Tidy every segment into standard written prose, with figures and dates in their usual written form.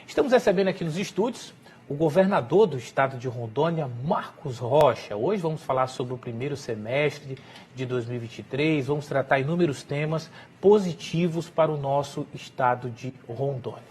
Estamos recebendo aqui nos estúdios o governador do estado de Rondônia, Marcos Rocha. Hoje vamos falar sobre o primeiro semestre de 2023, vamos tratar inúmeros temas positivos para o nosso estado de Rondônia.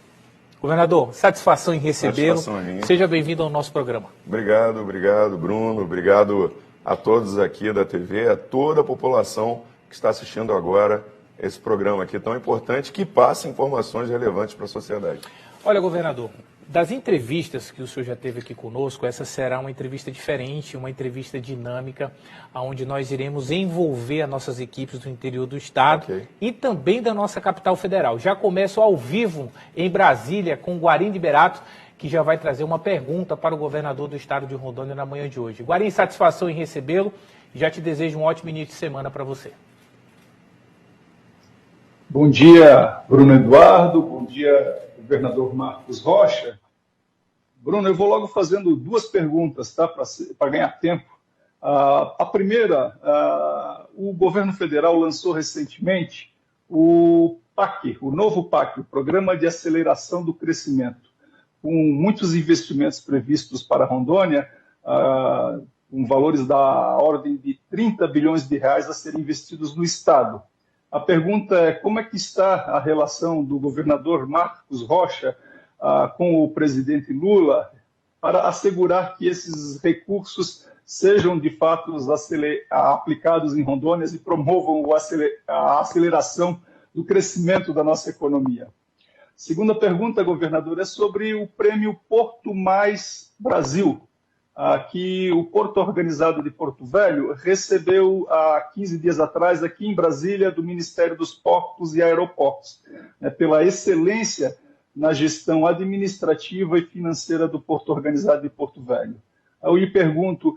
Governador, satisfação em recebê-lo. Seja bem-vindo ao nosso programa. Obrigado, Bruno. Obrigado a todos aqui da TV, a toda a população que está assistindo agora esse programa aqui tão importante, que passa informações relevantes para a sociedade. Olha, governador, das entrevistas que o senhor já teve aqui conosco, essa será uma entrevista diferente, uma entrevista dinâmica, onde nós iremos envolver as nossas equipes do interior do estado e também da nossa capital federal. Já começo ao vivo em Brasília com o Guarim Liberato, que já vai trazer uma pergunta para o governador do estado de Rondônia na manhã de hoje. Guarim, satisfação em recebê-lo e já te desejo um ótimo início de semana para você. Bom dia, Bruno Eduardo. Bom dia, governador Marcos Rocha. Bruno, eu vou logo fazendo duas perguntas, tá, para ganhar tempo. A primeira, o governo federal lançou recentemente o PAC, o novo PAC, o Programa de Aceleração do Crescimento, com muitos investimentos previstos para Rondônia, com valores da ordem de 30 bilhões de reais a serem investidos no estado. A pergunta é: como é que está a relação do governador Marcos Rocha com o presidente Lula para assegurar que esses recursos sejam de fato aplicados em Rondônia e promovam a aceleração do crescimento da nossa economia? Segunda pergunta, governador, é sobre o prêmio Porto Mais Brasil, que o Porto Organizado de Porto Velho recebeu há 15 dias atrás aqui em Brasília do Ministério dos Portos e Aeroportos, pela excelência na gestão administrativa e financeira do Porto Organizado de Porto Velho. Eu lhe pergunto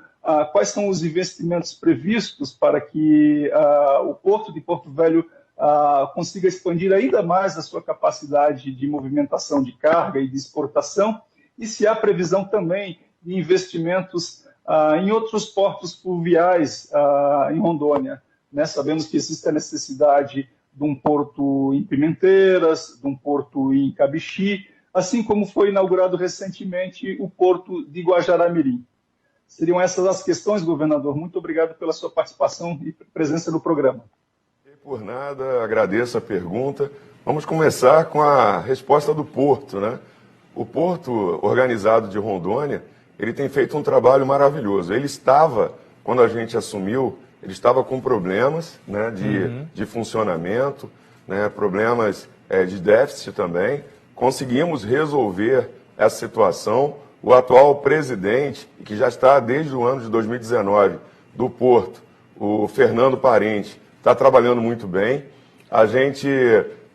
quais são os investimentos previstos para que o Porto de Porto Velho consiga expandir ainda mais a sua capacidade de movimentação de carga e de exportação, e se há previsão também de investimentos em outros portos fluviais em Rondônia. Sabemos que existe a necessidade de um porto em Pimenteiras, de um porto em Cabixi, assim como foi inaugurado recentemente o porto de Guajará-Mirim. Seriam essas as questões, governador. Muito obrigado pela sua participação e presença no programa. Por nada, agradeço a pergunta. Vamos começar com a resposta do Porto, né? O Porto Organizado de Rondônia, ele tem feito um trabalho maravilhoso. Ele estava, quando a gente assumiu, ele estava com problemas, né, de funcionamento, né, problemas de déficit também. Conseguimos resolver essa situação. O atual presidente, que já está desde o ano de 2019 do Porto, o Fernando Parente, está trabalhando muito bem. A gente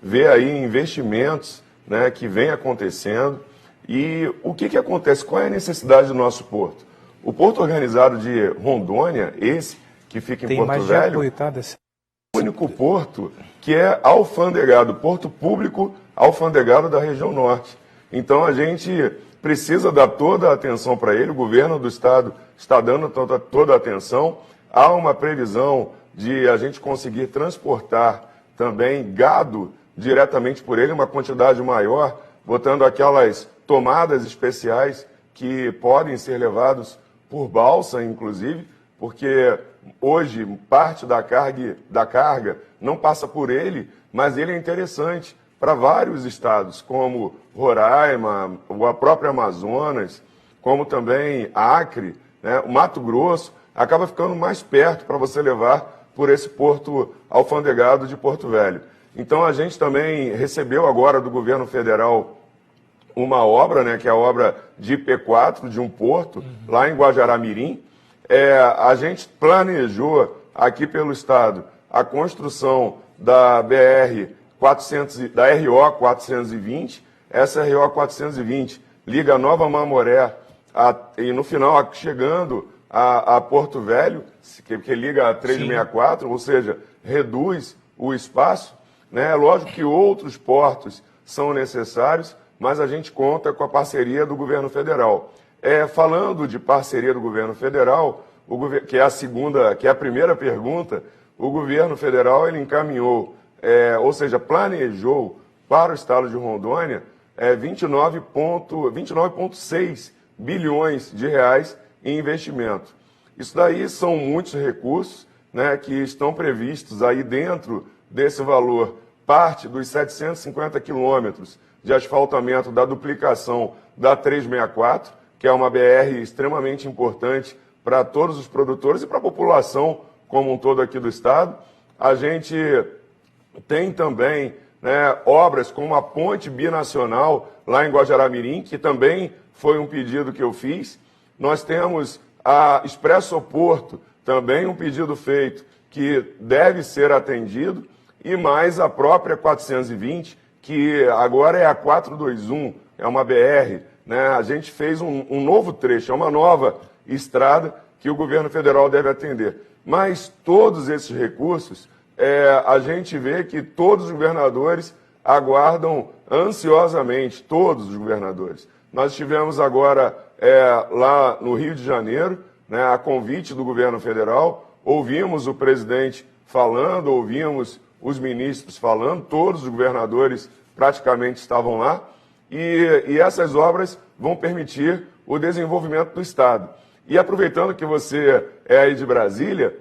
vê aí investimentos, né, que vem acontecendo. E o que acontece? Qual é a necessidade do nosso porto? O Porto Organizado de Rondônia, esse que fica em Porto Velho, é o único porto que é alfandegado, porto público alfandegado da região norte. Então a gente precisa dar toda a atenção para ele, o governo do estado está dando toda a atenção. Há uma previsão de a gente conseguir transportar também gado diretamente por ele, uma quantidade maior, botando aquelas tomadas especiais que podem ser levados por balsa, inclusive, porque hoje parte da carga não passa por ele, mas ele é interessante para vários estados, como Roraima, a própria Amazonas, como também Acre, né? O Mato Grosso, acaba ficando mais perto para você levar por esse porto alfandegado de Porto Velho. Então a gente também recebeu agora do governo federal uma obra, né, que é a obra de IP4, de um porto, lá em Guajará-Mirim. A gente planejou aqui pelo estado a construção da RO 420. Essa RO 420 liga a Nova Mamoré e no final chegando a Porto Velho, que liga a 364, ou seja, reduz o espaço. Né? Lógico que outros portos são necessários, mas a gente conta com a parceria do governo federal. Falando de parceria do governo federal, que é a primeira pergunta, o governo federal ele encaminhou, ou seja, planejou para o estado de Rondônia 29,6 bilhões de reais em investimento. Isso daí são muitos recursos, né, que estão previstos aí dentro desse valor. Parte dos 750 quilômetros de asfaltamento da duplicação da 364, que é uma BR extremamente importante para todos os produtores e para a população como um todo aqui do estado. A gente tem também, né, obras como a ponte binacional lá em Guajará-Mirim, que também foi um pedido que eu fiz. Nós temos a Expresso Porto, também um pedido feito que deve ser atendido, e mais a própria 420, que agora é a 421, é uma BR, né? A gente fez um novo trecho, é uma nova estrada que o governo federal deve atender. Mas todos esses recursos, a gente vê que todos os governadores aguardam ansiosamente, todos os governadores. Nós estivemos agora lá no Rio de Janeiro, né, a convite do governo federal, ouvimos o presidente falando, ouvimos os ministros falando, todos os governadores praticamente estavam lá, e essas obras vão permitir o desenvolvimento do estado. E aproveitando que você é aí de Brasília,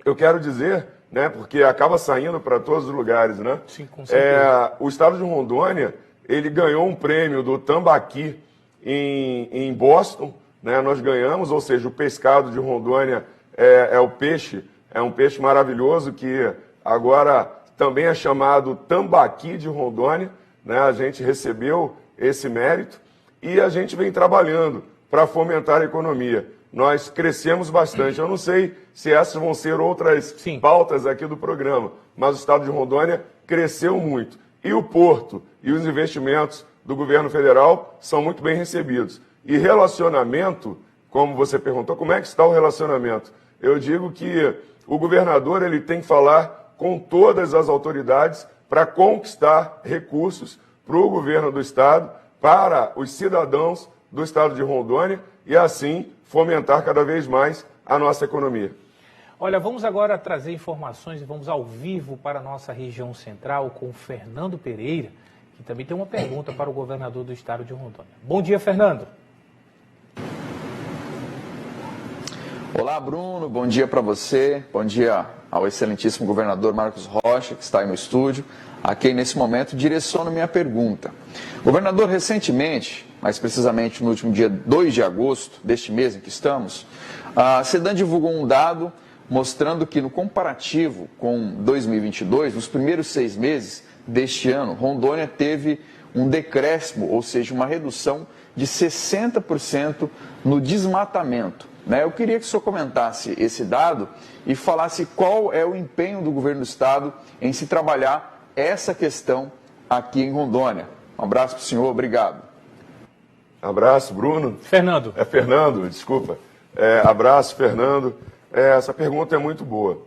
eu quero dizer, né, porque acaba saindo para todos os lugares, né? Sim, com certeza. O estado de Rondônia, ele ganhou um prêmio do Tambaqui em Boston, né? Nós ganhamos, ou seja, o pescado de Rondônia é um peixe maravilhoso que agora também é chamado Tambaqui de Rondônia, né? A gente recebeu esse mérito e a gente vem trabalhando para fomentar a economia. Nós crescemos bastante. Eu não sei se essas vão ser outras pautas aqui do programa, mas o estado de Rondônia cresceu muito. E o porto e os investimentos do governo federal são muito bem recebidos. E relacionamento, como você perguntou, como é que está o relacionamento? Eu digo que o governador ele tem que falar com todas as autoridades para conquistar recursos para o governo do estado, para os cidadãos do estado de Rondônia e assim fomentar cada vez mais a nossa economia. Olha, vamos agora trazer informações e vamos ao vivo para a nossa região central com o Fernando Pereira, que também tem uma pergunta para o governador do estado de Rondônia. Bom dia, Fernando. Olá, Bruno, bom dia para você, bom dia ao excelentíssimo governador Marcos Rocha, que está aí no estúdio, a quem nesse momento direciono minha pergunta. Governador, recentemente, mais precisamente no último dia 2 de agosto deste mês em que estamos, a SEDAM divulgou um dado mostrando que no comparativo com 2022, nos primeiros 6 meses deste ano, Rondônia teve um decréscimo, ou seja, uma redução de 60% no desmatamento. Eu queria que o senhor comentasse esse dado e falasse qual é o empenho do governo do estado em se trabalhar essa questão aqui em Rondônia. Um abraço para o senhor, obrigado. Abraço, Bruno. Fernando. Fernando, desculpa. Abraço, Fernando. Essa pergunta é muito boa.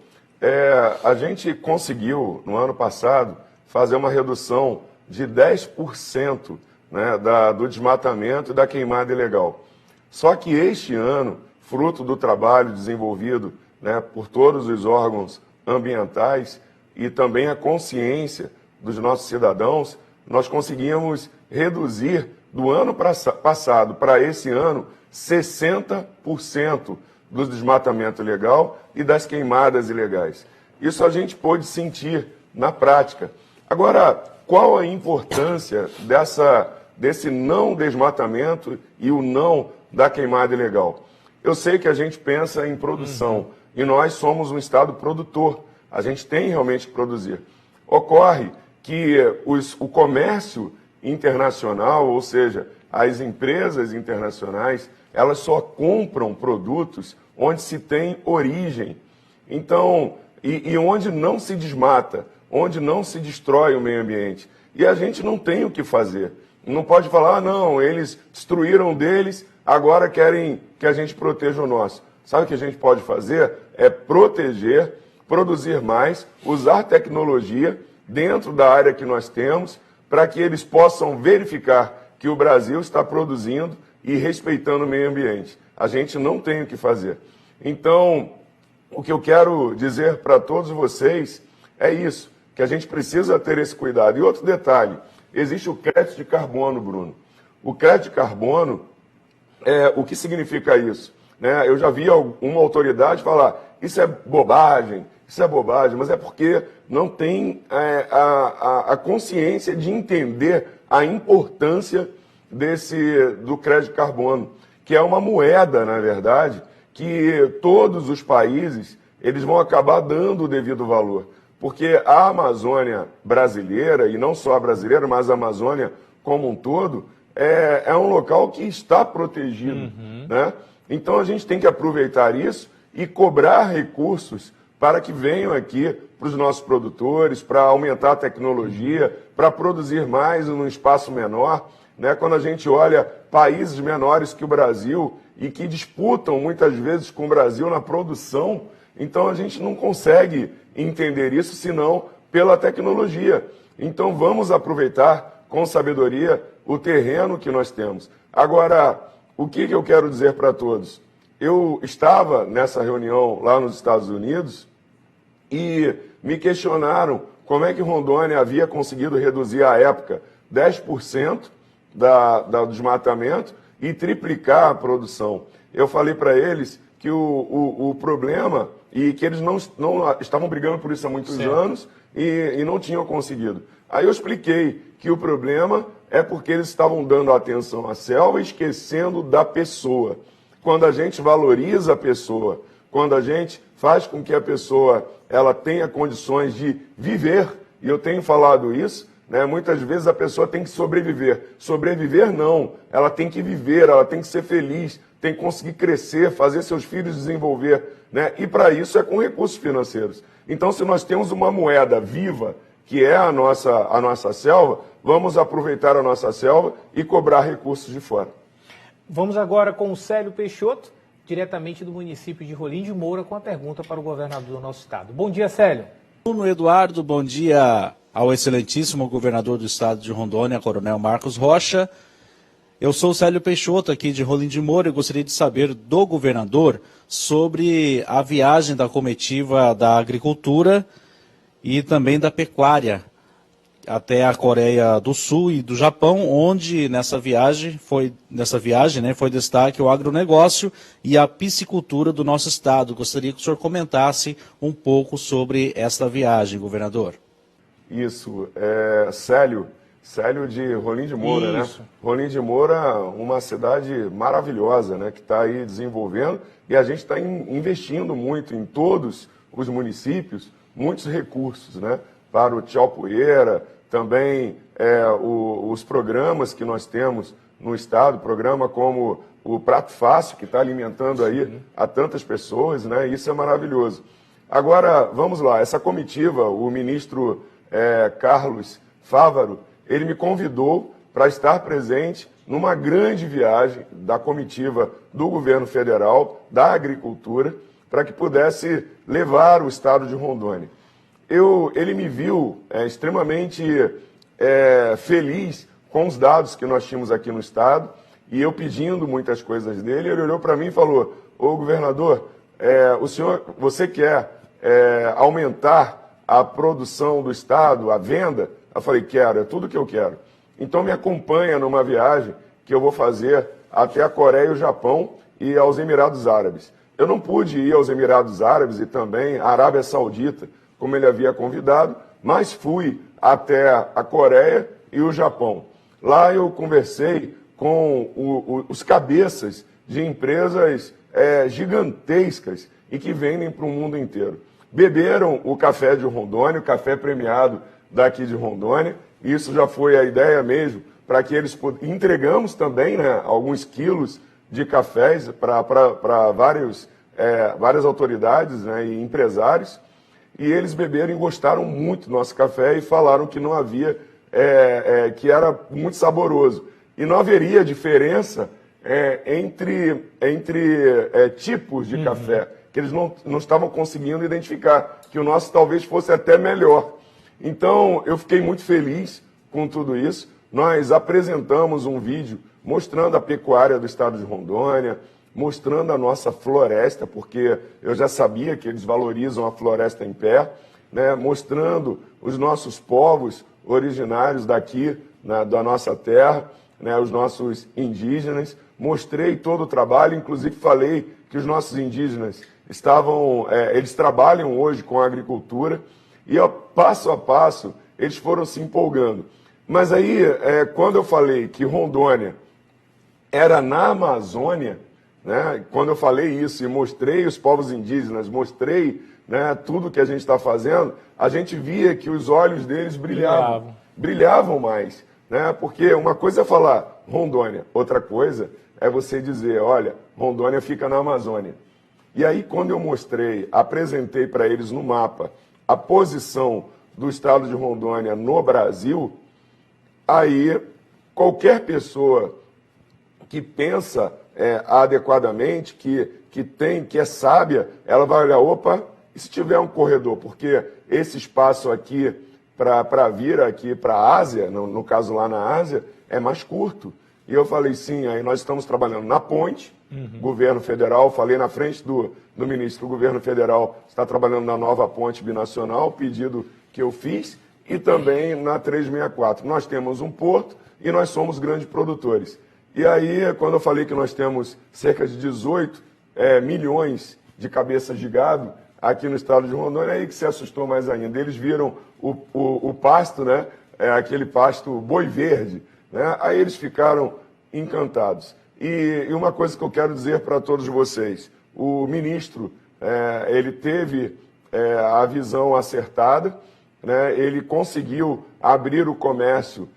A gente conseguiu, no ano passado, fazer uma redução de 10%, né, do desmatamento e da queimada ilegal. Só que este ano, fruto do trabalho desenvolvido, né, por todos os órgãos ambientais e também a consciência dos nossos cidadãos, nós conseguimos reduzir do ano passado para esse ano 60% do desmatamento ilegal e das queimadas ilegais. Isso a gente pôde sentir na prática. Agora, qual a importância desse não desmatamento e o não da queimada ilegal? Eu sei que a gente pensa em produção e nós somos um estado produtor. A gente tem realmente que produzir. Ocorre que o comércio internacional, ou seja, as empresas internacionais, elas só compram produtos onde se tem origem. Então, e onde não se desmata, onde não se destrói o meio ambiente. E a gente não tem o que fazer. Não pode falar, não, eles destruíram deles, agora querem que a gente proteja o nosso. Sabe o que a gente pode fazer? É proteger, produzir mais, usar tecnologia dentro da área que nós temos, para que eles possam verificar que o Brasil está produzindo e respeitando o meio ambiente. A gente não tem o que fazer. Então, o que eu quero dizer para todos vocês é isso, que a gente precisa ter esse cuidado. E outro detalhe, existe o crédito de carbono, Bruno. O crédito de carbono, o que significa isso? Né? Eu já vi uma autoridade falar, isso é bobagem, mas é porque não tem a consciência de entender a importância do crédito de carbono, que é uma moeda, na verdade, que todos os países eles vão acabar dando o devido valor. Porque a Amazônia brasileira, e não só a brasileira, mas a Amazônia como um todo, é um local que está protegido. Né? Então a gente tem que aproveitar isso e cobrar recursos para que venham aqui para os nossos produtores, para aumentar a tecnologia, para produzir mais num espaço menor. Né? Quando a gente olha países menores que o Brasil e que disputam muitas vezes com o Brasil na produção, então a gente não consegue entender isso senão pela tecnologia. Então vamos aproveitar com sabedoria o terreno que nós temos. Agora, o que eu quero dizer para todos? Eu estava nessa reunião lá nos Estados Unidos e me questionaram como é que Rondônia havia conseguido reduzir à época 10% do desmatamento e triplicar a produção. Eu falei para eles que o problema, e que eles não estavam brigando por isso há muitos anos e não tinham conseguido. Aí eu expliquei que o problema é porque eles estavam dando atenção à selva e esquecendo da pessoa. Quando a gente valoriza a pessoa, quando a gente faz com que a pessoa ela tenha condições de viver, e eu tenho falado isso, né, muitas vezes a pessoa tem que sobreviver. Sobreviver não, ela tem que viver, ela tem que ser feliz, tem que conseguir crescer, fazer seus filhos desenvolver. Né? E para isso é com recursos financeiros. Então, se nós temos uma moeda viva, que é a nossa selva, vamos aproveitar a nossa selva e cobrar recursos de fora. Vamos agora com o Célio Peixoto, diretamente do município de Rolim de Moura, com a pergunta para o governador do nosso estado. Bom dia, Célio. Bruno Eduardo, bom dia ao excelentíssimo governador do estado de Rondônia, Coronel Marcos Rocha. Eu sou o Célio Peixoto, aqui de Rolim de Moura. Eu gostaria de saber do governador sobre a viagem da comitiva da agricultura e também da pecuária até a Coreia do Sul e do Japão, onde nessa viagem foi destaque o agronegócio e a piscicultura do nosso estado. Gostaria que o senhor comentasse um pouco sobre esta viagem, governador. Isso, Célio de Rolim de Moura, Isso. né? Rolim de Moura, uma cidade maravilhosa, né? Que está aí desenvolvendo e a gente está investindo muito em todos os municípios, muitos recursos, né? Para o Tchau Poeira, também os programas que nós temos no estado, programa como o Prato Fácil, que está alimentando aí a tantas pessoas, né? Isso é maravilhoso. Agora, vamos lá, essa comitiva, o ministro Carlos Fávaro, ele me convidou para estar presente numa grande viagem da comitiva do governo federal, da agricultura, para que pudesse levar o estado de Rondônia. Ele me viu extremamente feliz com os dados que nós tínhamos aqui no estado, e eu pedindo muitas coisas dele, ele olhou para mim e falou: ô governador, você quer aumentar a produção do estado, a venda? Eu falei: quero, é tudo que eu quero. Então me acompanha numa viagem que eu vou fazer até a Coreia e o Japão e aos Emirados Árabes. Eu não pude ir aos Emirados Árabes e também à Arábia Saudita, como ele havia convidado, mas fui até a Coreia e o Japão. Lá eu conversei com os cabeças de empresas gigantescas e que vendem para o mundo inteiro. Beberam o café de Rondônia, o café premiado daqui de Rondônia. Isso já foi a ideia mesmo, para que eles entregamos também, né, alguns quilos de cafés para várias autoridades, né, e empresários. E eles beberam e gostaram muito do nosso café e falaram que não havia, que era muito saboroso. E não haveria diferença entre tipos de café, que eles não estavam conseguindo identificar, que o nosso talvez fosse até melhor. Então, eu fiquei muito feliz com tudo isso. Nós apresentamos um vídeo mostrando a pecuária do estado de Rondônia, mostrando a nossa floresta, porque eu já sabia que eles valorizam a floresta em pé, né? Mostrando os nossos povos originários daqui da nossa terra, né, os nossos indígenas. Mostrei todo o trabalho, inclusive falei que os nossos indígenas eles trabalham hoje com a agricultura e passo a passo eles foram se empolgando. Mas aí, quando eu falei que Rondônia era na Amazônia, né, quando eu falei isso e mostrei os povos indígenas, mostrei, né, tudo que a gente está fazendo, a gente via que os olhos deles brilhavam mais. Né, porque uma coisa é falar Rondônia, outra coisa é você dizer, olha, Rondônia fica na Amazônia. E aí, quando eu mostrei, apresentei para eles no mapa a posição do estado de Rondônia no Brasil, aí qualquer pessoa que pensa adequadamente, que é sábia, ela vai olhar, opa, e se tiver um corredor? Porque esse espaço aqui para vir aqui para a Ásia, no caso lá na Ásia, é mais curto. E eu falei, sim, aí nós estamos trabalhando na ponte, governo federal, falei na frente do ministro, o governo federal está trabalhando na nova ponte binacional, pedido que eu fiz, e também na 364. Nós temos um porto e nós somos grandes produtores. E aí, quando eu falei que nós temos cerca de 18 milhões de cabeças de gado aqui no estado de Rondônia, aí que se assustou mais ainda. Eles viram o pasto, né, aquele pasto boi verde, né, aí eles ficaram encantados. E uma coisa que eu quero dizer para todos vocês, o ministro, ele teve a visão acertada, né, ele conseguiu abrir o comércio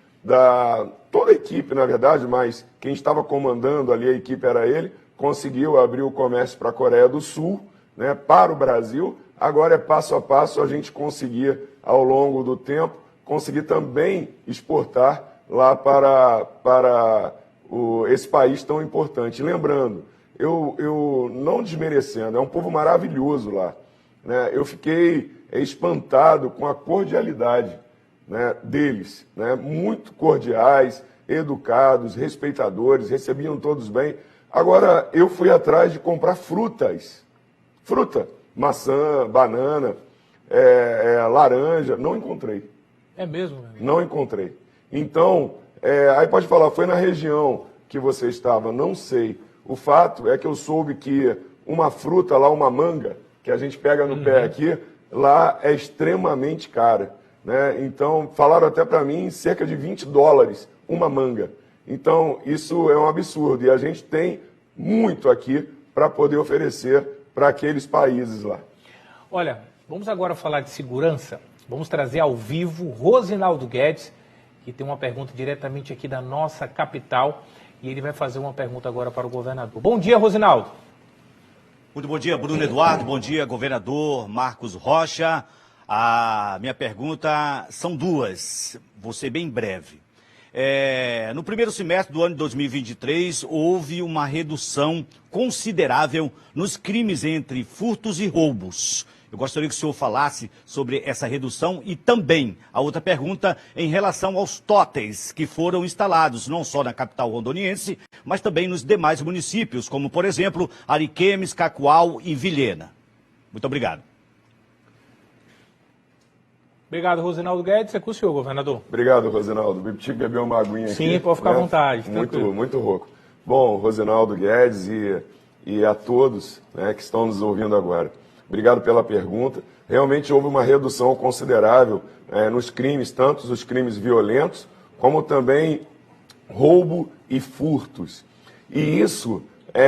toda a equipe, na verdade, mas quem estava comandando ali a equipe era ele, conseguiu abrir o comércio para a Coreia do Sul, né, para o Brasil. Agora é passo a passo a gente conseguir, ao longo do tempo, conseguir também exportar lá para esse país tão importante. Lembrando, eu não desmerecendo, é um povo maravilhoso lá, né? Eu fiquei espantado com a cordialidade, né, deles, né? Muito cordiais, educados, respeitadores, recebiam todos bem. Agora, eu fui atrás de comprar fruta, maçã, banana, laranja, não encontrei. É mesmo? Não encontrei. Então, aí pode falar, foi na região que você estava, não sei. O fato é que eu soube que uma fruta lá, uma manga, que a gente pega no pé aqui, lá é extremamente cara, né? Então, falaram até para mim cerca de $20 uma manga. Então, isso é um absurdo. E a gente tem muito aqui para poder oferecer para aqueles países lá. Olha, vamos agora falar de segurança. Vamos trazer ao vivo Rosinaldo Guedes, que tem uma pergunta diretamente aqui da nossa capital. E ele vai fazer uma pergunta agora para o governador. Bom dia, Rosinaldo. Muito bom dia, Bruno Eduardo. Bom dia, governador Marcos Rocha. A minha pergunta são duas, vou ser bem breve. No primeiro semestre do ano de 2023, houve uma redução considerável nos crimes entre furtos e roubos. Eu gostaria que o senhor falasse sobre essa redução e também a outra pergunta em relação aos totens que foram instalados, não só na capital rondoniense, mas também nos demais municípios, como, por exemplo, Ariquemes, Cacoal e Vilhena. Muito obrigado. Obrigado, Rosinaldo Guedes. É com o senhor, governador. Obrigado, Rosinaldo. Tive que beber uma aguinha aqui. Sim, pode ficar à vontade. Muito rouco. Bom, Rosinaldo Guedes e a todos, né, que estão nos ouvindo agora. Obrigado pela pergunta. Realmente houve uma redução considerável nos crimes, tanto os crimes violentos, como também roubo e furtos. E isso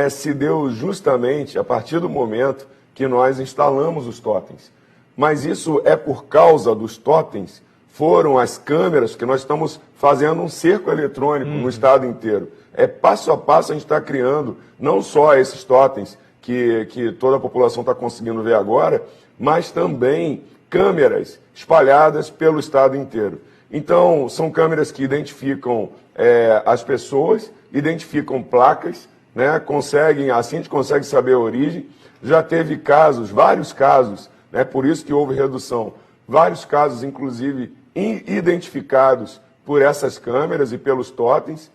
se deu justamente a partir do momento que nós instalamos os totens. Mas isso é por causa dos totens, foram as câmeras que nós estamos fazendo um cerco eletrônico no estado inteiro. Passo a passo a gente está criando não só esses totens que toda a população está conseguindo ver agora, mas também câmeras espalhadas pelo estado inteiro. Então, são câmeras que identificam as pessoas, identificam placas, né, assim a gente consegue saber a origem. Já teve casos, vários casos, né, por isso que houve redução, vários casos, inclusive, identificados por essas câmeras e pelos totens,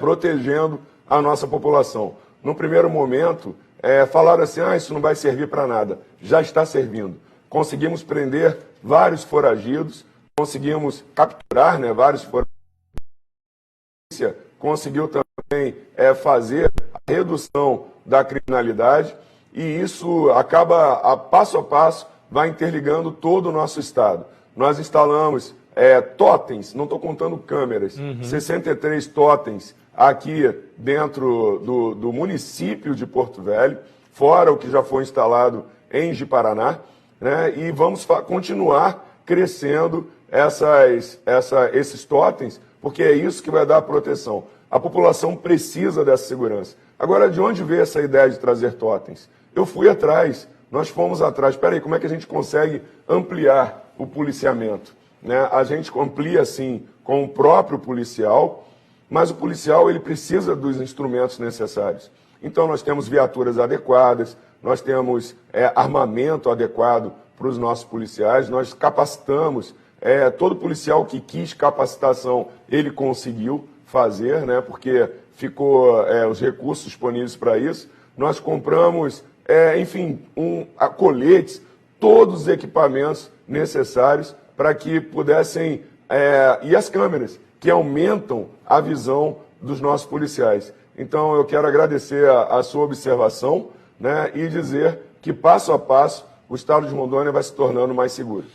protegendo a nossa população. No primeiro momento, falaram assim, isso não vai servir para nada. Já está servindo. Conseguimos prender vários foragidos, conseguimos capturar, né, vários foragidos. conseguiu também fazer a redução da criminalidade, e isso acaba, a passo, vai interligando todo o nosso estado. Nós instalamos totens, não estou contando câmeras, 63 totens aqui dentro do município de Porto Velho, fora o que já foi instalado em Ji-Paraná, né? E vamos continuar crescendo esses totens, porque é isso que vai dar proteção. A população precisa dessa segurança. Agora, de onde veio essa ideia de trazer totens? Eu fui atrás, nós fomos atrás. Espera aí, como é que a gente consegue ampliar o policiamento? Né? A gente amplia, sim, com o próprio policial, mas o policial ele precisa dos instrumentos necessários. Então, nós temos viaturas adequadas, nós temos armamento adequado para os nossos policiais, nós capacitamos. Todo policial que quis capacitação, ele conseguiu fazer, né? Porque ficou os recursos disponíveis para isso. Nós compramos, coletes, todos os equipamentos necessários para que pudessem... e as câmeras, que aumentam a visão dos nossos policiais. Então, eu quero agradecer a sua observação, né, e dizer que, passo a passo, o estado de Rondônia vai se tornando mais seguro.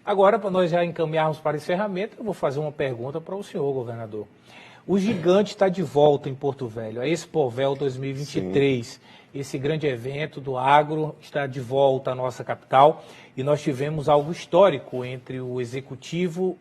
Agora, para nós já encaminharmos para o encerramento, eu vou fazer uma pergunta para o senhor, governador. O gigante está de volta em Porto Velho, a Expovel 2023. Sim. Esse grande evento do agro está de volta à nossa capital e nós tivemos algo histórico entre o executivo,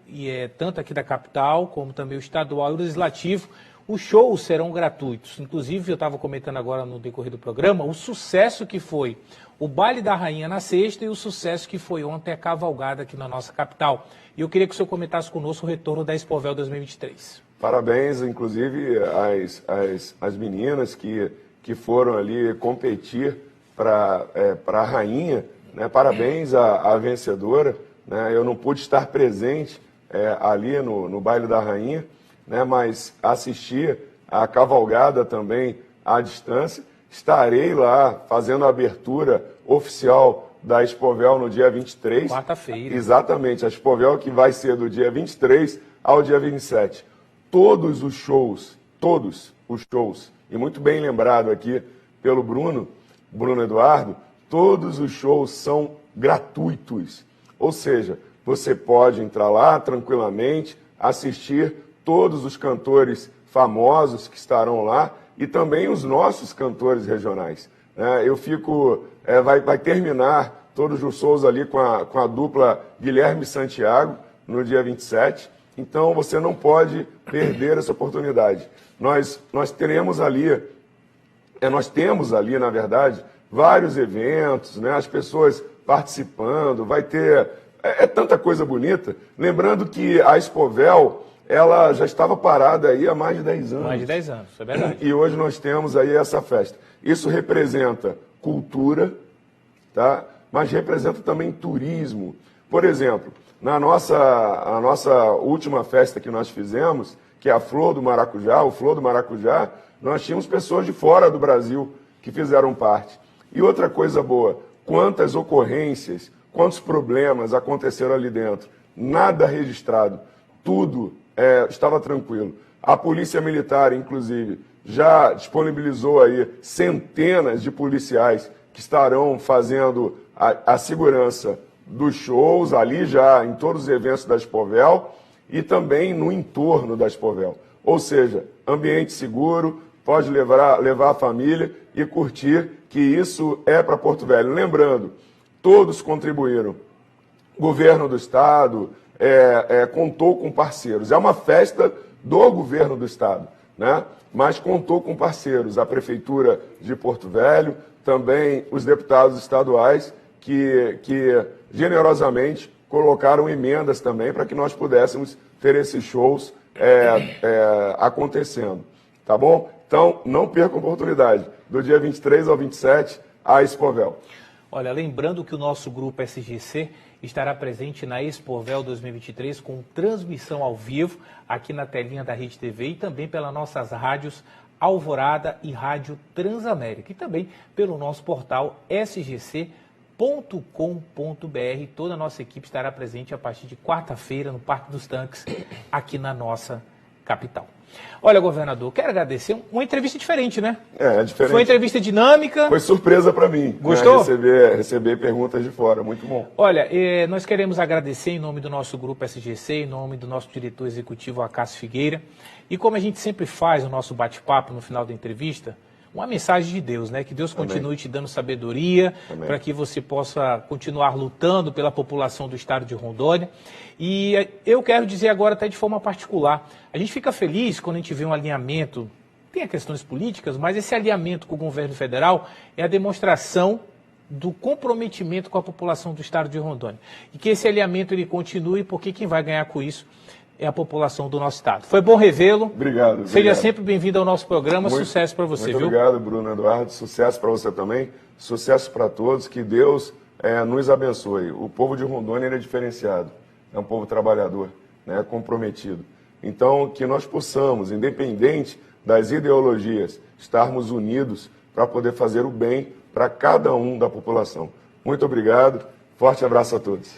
tanto aqui da capital, como também o estadual e o legislativo. Os shows serão gratuitos. Inclusive, eu estava comentando agora no decorrer do programa, o sucesso que foi o Baile da Rainha na sexta e o sucesso que foi ontem a cavalgada aqui na nossa capital. E eu queria que o senhor comentasse conosco o retorno da Expovel 2023. Parabéns, inclusive, às meninas que foram ali competir para a Rainha, né? Parabéns à vencedora, né? Eu não pude estar presente ali no Baile da Rainha, né? Mas assisti a cavalgada também à distância. Estarei lá fazendo a abertura oficial da Expovel no dia 23. Quarta-feira. Exatamente, a Expovel que vai ser do dia 23 ao dia 27. Todos os shows, e muito bem lembrado aqui pelo Bruno Eduardo, todos os shows são gratuitos. Ou seja, você pode entrar lá tranquilamente, assistir todos os cantores famosos que estarão lá e também os nossos cantores regionais. Eu fico... vai terminar todos os shows ali com a dupla Guilherme Santiago no dia 27. Então, você não pode perder essa oportunidade. Nós temos ali, na verdade, vários eventos, né? As pessoas participando, vai ter... tanta coisa bonita. Lembrando que a Expovel, ela já estava parada aí há mais de 10 anos. Mais de 10 anos, é verdade. E hoje nós temos aí essa festa. Isso representa cultura, tá? Mas representa também turismo. Por exemplo, a nossa última festa que nós fizemos, que é a Flor do Maracujá, o Flor do Maracujá, nós tínhamos pessoas de fora do Brasil que fizeram parte. E outra coisa boa, quantas ocorrências, quantos problemas aconteceram ali dentro. Nada registrado, tudo estava tranquilo. A Polícia Militar, inclusive, já disponibilizou aí centenas de policiais que estarão fazendo a segurança dos shows, ali já em todos os eventos da Expovel e também no entorno da Expovel. Ou seja, ambiente seguro, pode levar a família e curtir, que isso é para Porto Velho. Lembrando, todos contribuíram. O governo do estado contou com parceiros. É uma festa do governo do estado, né? Mas contou com parceiros. A Prefeitura de Porto Velho, também os deputados estaduais, que generosamente colocaram emendas também para que nós pudéssemos ter esses shows acontecendo, tá bom? Então, não perca a oportunidade, do dia 23 ao 27, a Expovel. Olha, lembrando que o nosso grupo SGC estará presente na Expovel 2023 com transmissão ao vivo aqui na telinha da Rede TV e também pelas nossas rádios Alvorada e Rádio Transamérica e também pelo nosso portal sgc.com.br. Toda a nossa equipe estará presente a partir de quarta-feira no Parque dos Tanques, aqui na nossa capital. Olha, governador, quero agradecer. Uma entrevista diferente, né? É diferente. Foi uma entrevista dinâmica. Foi surpresa para mim. Gostou? Né? Receber perguntas de fora, muito bom. Olha, nós queremos agradecer em nome do nosso grupo SGC, em nome do nosso diretor executivo, Acácio Figueira. E como a gente sempre faz o nosso bate-papo no final da entrevista, uma mensagem de Deus, né? Que Deus continue te dando sabedoria para que você possa continuar lutando pela população do estado de Rondônia. E eu quero dizer agora até de forma particular, a gente fica feliz quando a gente vê um alinhamento, tem questões políticas, mas esse alinhamento com o governo federal é a demonstração do comprometimento com a população do estado de Rondônia. E que esse alinhamento ele continue, porque quem vai ganhar com isso é a população do nosso estado. Foi bom revê-lo. Obrigado. Seja sempre bem-vindo ao nosso programa. Sucesso para você, muito viu? Obrigado, Bruno Eduardo. Sucesso para você também. Sucesso para todos. Que Deus nos abençoe. O povo de Rondônia é diferenciado. É um povo trabalhador, né, comprometido. Então, que nós possamos, independente das ideologias, estarmos unidos para poder fazer o bem para cada um da população. Muito obrigado. Forte abraço a todos.